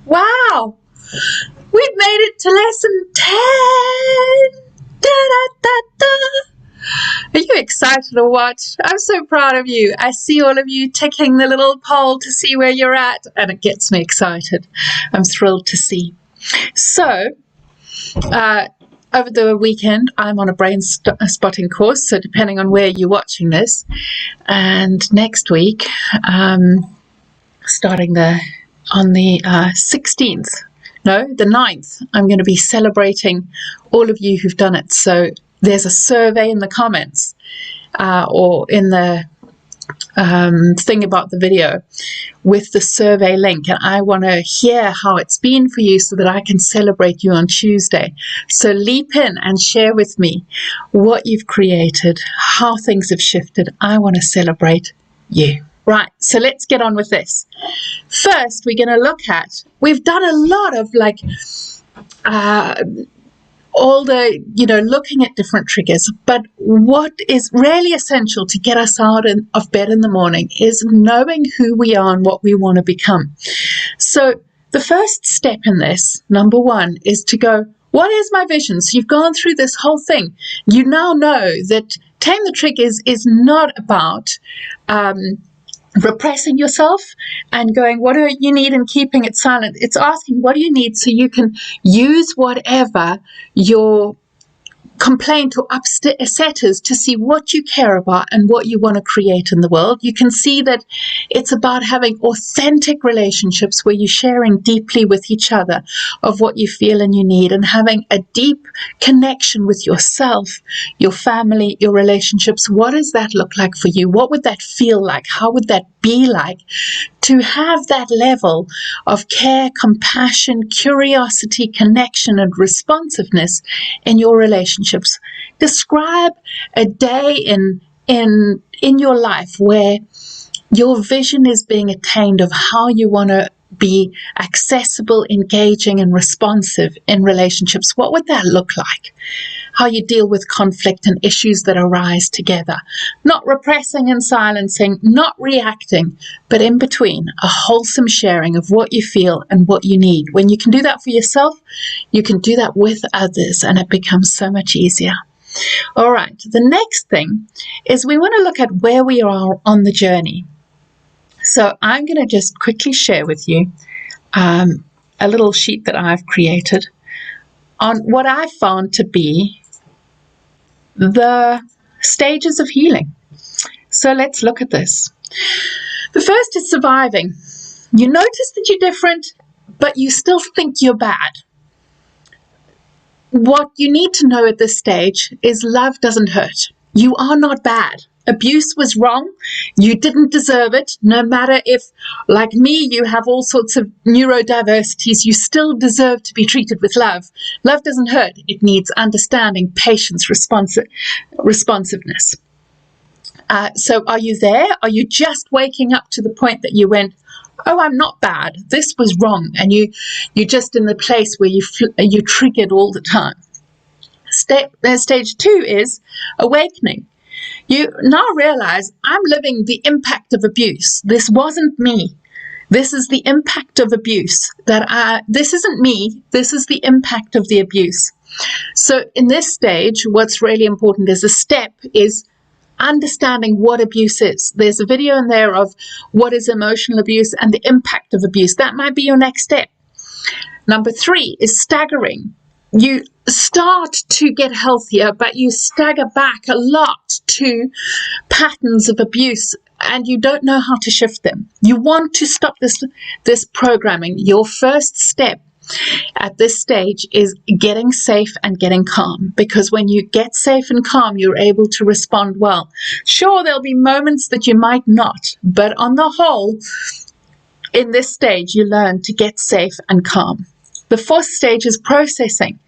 Wow! We've made it to lesson 10! Da, da, da, da. Are you excited or what? I'm so proud of you. I see all of you ticking the little poll to see where you're at, and it gets me excited. I'm thrilled to see. So, over the weekend, I'm on a brain spotting course, so depending on where you're watching this. And next week, starting on the 16th, no, the 9th, I'm going to be celebrating all of you who've done it. So there's a survey in the comments or in the thing about the video with the survey link, and I want to hear how it's been for you so that I can celebrate you on Tuesday. So leap in and share with me what you've created, how things have shifted. I want to celebrate you. Right, so let's get on with this. First, we're going to look at, we've done a lot of like all the, looking at different triggers, but what is really essential to get us out of bed in the morning is knowing who we are and what we want to become. So the first step in this, number one, is to go, what is my vision? So you've gone through this whole thing. You now know that Tame the Triggers is not about repressing yourself and going, what do you need, and keeping it silent. It's asking, what do you need, so you can use whatever your complaint or upset is to see what you care about and what you want to create in the world. You can see that it's about having authentic relationships where you're sharing deeply with each other of what you feel and you need, and having a deep connection with yourself, your family, your relationships. What does that look like for you? What would that feel like? How would that be like to have that level of care, compassion, curiosity, connection, and responsiveness in your relationships? Describe a day in your life where your vision is being attained of how you want to be accessible, engaging, and responsive in relationships. What would that look like? How you deal with conflict and issues that arise together. Not repressing and silencing, not reacting, but in between, a wholesome sharing of what you feel and what you need. When you can do that for yourself, you can do that with others, and it becomes so much easier. All right, the next thing is we want to look at where we are on the journey. So I'm going to just quickly share with you a little sheet that I've created on what I found to be the stages of healing. So let's look at this. The first is surviving. You notice that you're different, but you still think you're bad. What you need to know at this stage is love doesn't hurt. You are not bad. Abuse was wrong. You didn't deserve it. No matter if, like me, you have all sorts of neurodiversities, you still deserve to be treated with love. Love doesn't hurt. It needs understanding, patience, responsiveness. So are you there? Are you just waking up to the point that you went, oh, I'm not bad. This was wrong. And you're just in the place where you triggered all the time. Stage 2 is awakening. You now realize, I'm living the impact of abuse. This wasn't me. This is the impact of abuse. This isn't me. This is the impact of the abuse. So in this stage, what's really important is a step is understanding what abuse is. There's a video in there of what is emotional abuse and the impact of abuse. That might be your next step. Number 3 is staggering. You start to get healthier, but you stagger back a lot to patterns of abuse, and you don't know how to shift them. You want to stop this programming. Your first step at this stage is getting safe and getting calm, because when you get safe and calm, you're able to respond well. Sure, there'll be moments that you might not, but on the whole, in this stage, you learn to get safe and calm. The 4th stage is processing.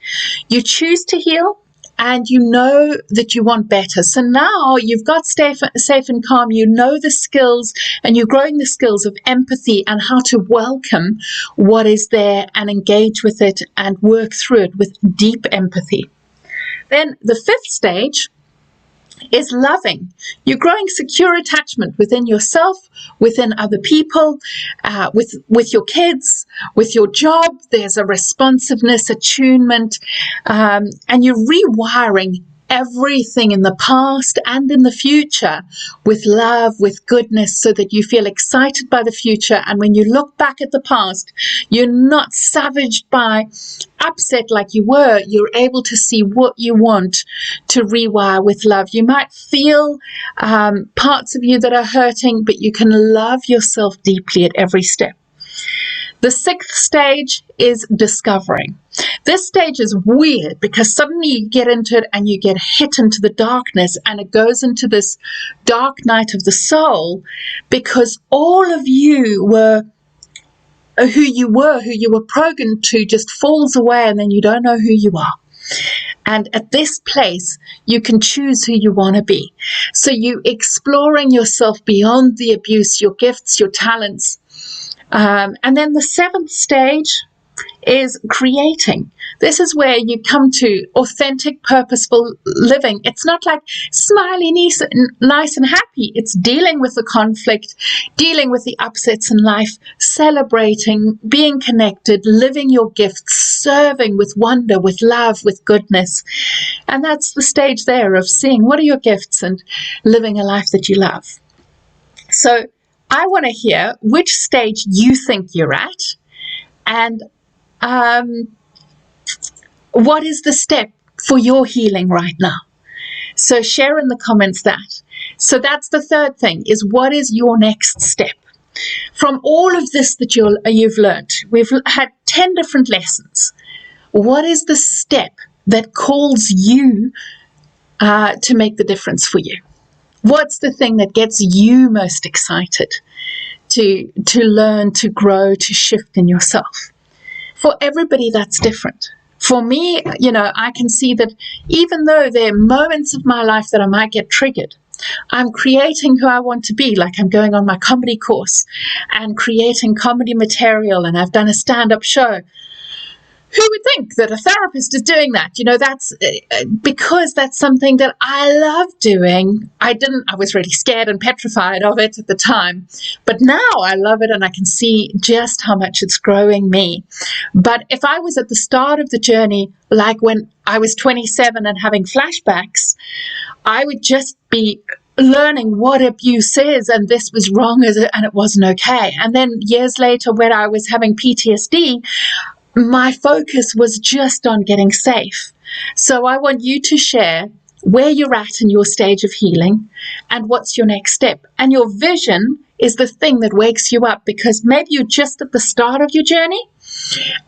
You choose to heal, and you know that you want better. So now you've got safe and calm. You know the skills, and you're growing the skills of empathy and how to welcome what is there and engage with it and work through it with deep empathy. Then the 5th stage is loving. You're growing secure attachment within yourself, within other people, with your kids, with your job. There's a responsiveness, attunement, and you're rewiring everything in the past and in the future with love, with goodness, so that you feel excited by the future. And when you look back at the past, you're not savaged by upset like you were. You're able to see what you want to rewire with love. You might feel parts of you that are hurting, but you can love yourself deeply at every step. The 6th stage is discovering. This stage is weird because suddenly you get into it and you get hit into the darkness, and it goes into this dark night of the soul, because all of you were who you were programmed to, just falls away, and then you don't know who you are. And at this place, you can choose who you want to be. So you exploring yourself beyond the abuse, your gifts, your talents. And then the 7th stage is creating. This is where you come to authentic, purposeful living. It's not like smiley, nice and happy. It's dealing with the conflict, dealing with the upsets in life, celebrating, being connected, living your gifts, serving with wonder, with love, with goodness. And that's the stage there of seeing what are your gifts and living a life that you love. So I want to hear which stage you think you're at, and what is the step for your healing right now. So share in the comments that. So that's the 3rd thing, is what is your next step? From all of this that you've learned, we've had 10 different lessons. What is the step that calls you to make the difference for you? What's the thing that gets you most excited to learn, to grow, to shift in yourself? For everybody, that's different. For me, I can see that even though there are moments of my life that I might get triggered, I'm creating who I want to be. Like I'm going on my comedy course and creating comedy material, and I've done a stand-up show. Who would think that a therapist is doing that? That's because that's something that I love doing. I was really scared and petrified of it at the time, but now I love it, and I can see just how much it's growing me. But if I was at the start of the journey, like when I was 27 and having flashbacks, I would just be learning what abuse is, and this was wrong and it wasn't okay. And then years later, when I was having PTSD, my focus was just on getting safe. So I want you to share where you're at in your stage of healing and what's your next step. And your vision is the thing that wakes you up, because maybe you're just at the start of your journey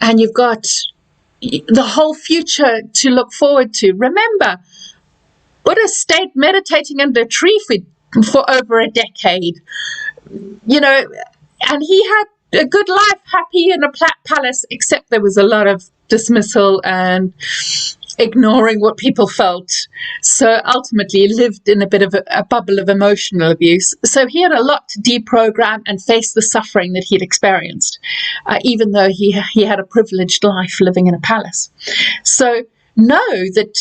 and you've got the whole future to look forward to. Remember, Buddha stayed meditating under a tree for over a decade, and he had a good life, happy in a palace, except there was a lot of dismissal and ignoring what people felt. So ultimately he lived in a bit of a bubble of emotional abuse. So he had a lot to deprogram and face the suffering that he'd experienced, even though he had a privileged life living in a palace. So know that,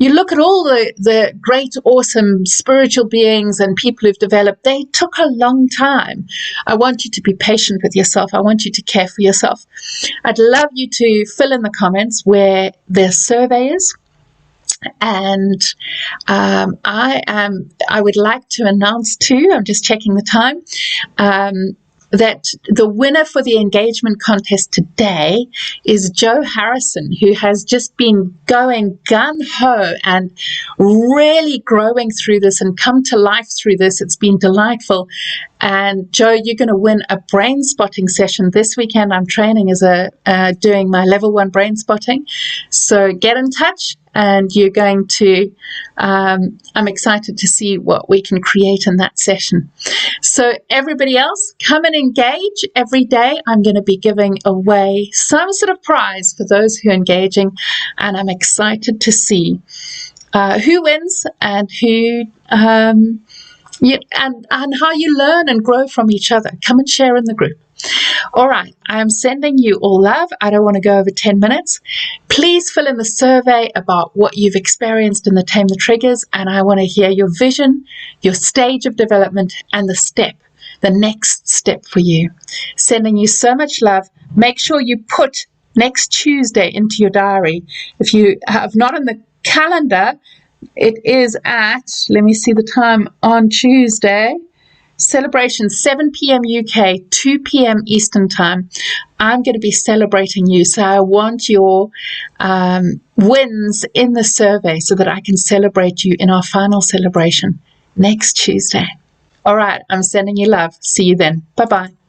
you look at all the great, awesome spiritual beings and people who've developed, they took a long time. I want you to be patient with yourself. I want you to care for yourself. I'd love you to fill in the comments where their survey is. And I would like to announce too, I'm just checking the time, that the winner for the engagement contest today is Joe Harrison, who has just been going gung-ho and really growing through this and come to life through this. It's been delightful. And Joe, you're going to win a brain spotting session this weekend. I'm training as doing my level 1 brain spotting. So get in touch. And you're going to, I'm excited to see what we can create in that session. So everybody else, come and engage every day. I'm going to be giving away some sort of prize for those who are engaging. And I'm excited to see who wins and who, and how you learn and grow from each other. Come and share in the group. All right, I am sending you all love. I don't want to go over 10 minutes. Please fill in the survey about what you've experienced in the Tame the Triggers, and I want to hear your vision, your stage of development, and the next step for you. Sending you so much love. Make sure you put next Tuesday into your diary. If you have not in the calendar, it is at, let me see the time on Tuesday, celebration 7 p.m. UK, 2 p.m. Eastern time. I'm going to be celebrating you, so I want your wins in the survey so that I can celebrate you in our final celebration next Tuesday. All right, I'm sending you love. See you then. Bye-bye.